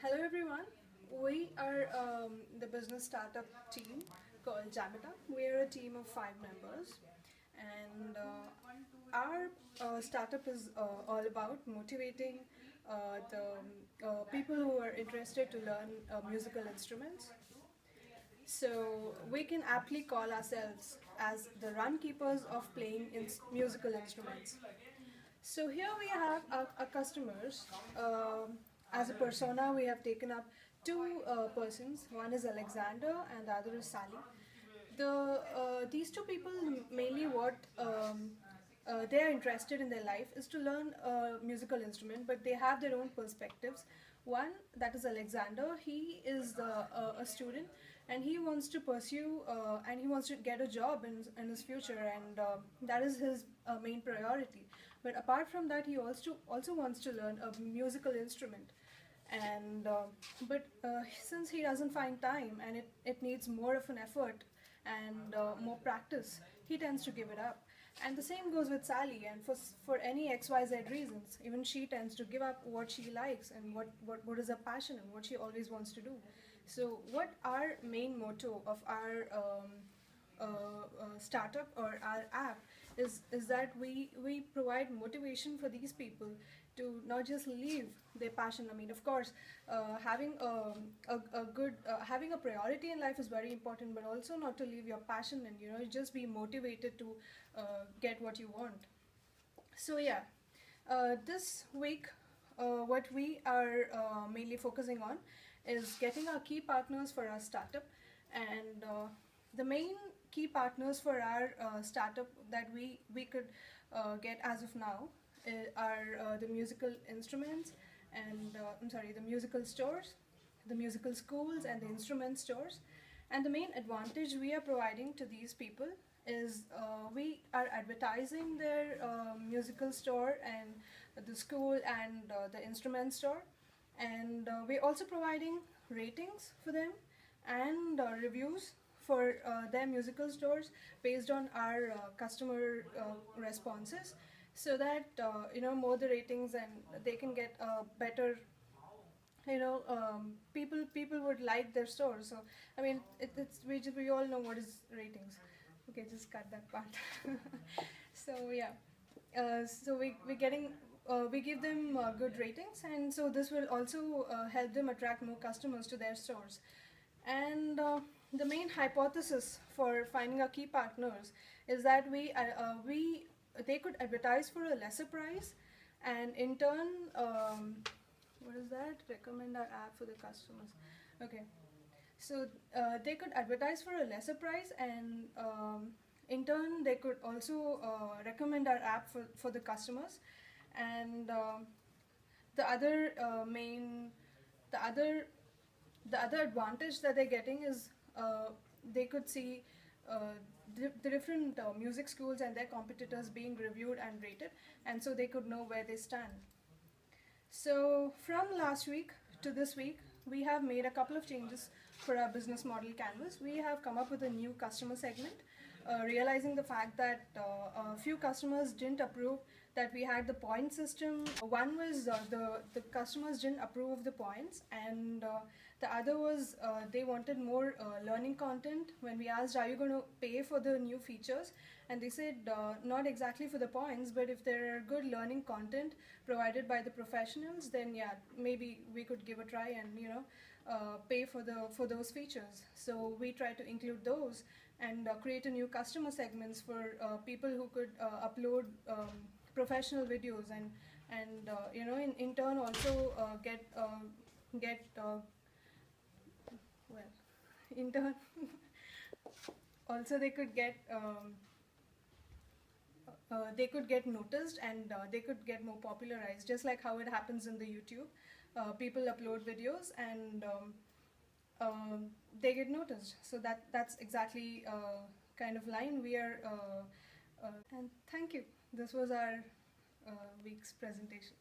Hello everyone. We are the business startup team called Jamita. We are a team of 5 members, and our startup is all about motivating the people who are interested to learn musical instruments. So we can aptly call ourselves as the run keepers of playing musical instruments. So here we have our customers. As a persona, we have taken up two persons. One is Alexander and the other is Sally. These two people mainly what they are interested in their life is to learn a musical instrument, but they have their own perspectives. One, that is Alexander. He is a student, and he wants to pursue and he wants to get a job in his future, and that is his main priority. But apart from that, he also wants to learn a musical instrument, and since he doesn't find time and it needs more of an effort and more practice, he tends to give it up. And the same goes with Sally, and for any XYZ reasons, even she tends to give up what she likes and what is her passion and what she always wants to do. So what our main motto of our startup or our app is that we provide motivation for these people to not just leave their passion. I mean, of course, having a priority in life is very important, but also not to leave your passion and just be motivated to get what you want. So yeah, this week, what we are mainly focusing on is getting our key partners for our startup, and the main key partners for our startup that we could get as of now are the musical instruments and the musical stores, the musical schools, and the instrument stores. And the main advantage we are providing to these people is we are advertising their musical store and the school and the instrument store, and we're also providing ratings for them and reviews for their musical stores based on our customer responses, so that more the ratings and they can get a better, people would like their store. So I mean, we all know what is ratings. Okay, just cut that part. So yeah, we give them good ratings, and so this will also help them attract more customers to their stores. And the main hypothesis for finding our key partners is that we they could advertise for a lesser price, and in turn, what is that? Recommend our app for the customers. Okay, so they could advertise for a lesser price, and in turn, they could also recommend our app for the customers. And the other main, the other the other advantage that they're getting is they could see the different music schools and their competitors being reviewed and rated, and so they could know where they stand. So from last week to this week, we have made a couple of changes for our business model canvas. We have come up with a new customer segment, realizing the fact that a few customers didn't approve that we had the point system. One was the customers didn't approve of the points, and the other was they wanted more learning content. When we asked, are you going to pay for the new features? And they said, not exactly for the points, but if there are good learning content provided by the professionals, then yeah, maybe we could give a try and pay for those features. So we try to include those and create a new customer segments for people who could upload professional videos, and in turn also get well, in turn also they could get noticed, and they could get more popularized, just like how it happens in the YouTube. People upload videos, and they get noticed. So that's exactly kind of line we are. And thank you. This was our week's presentation.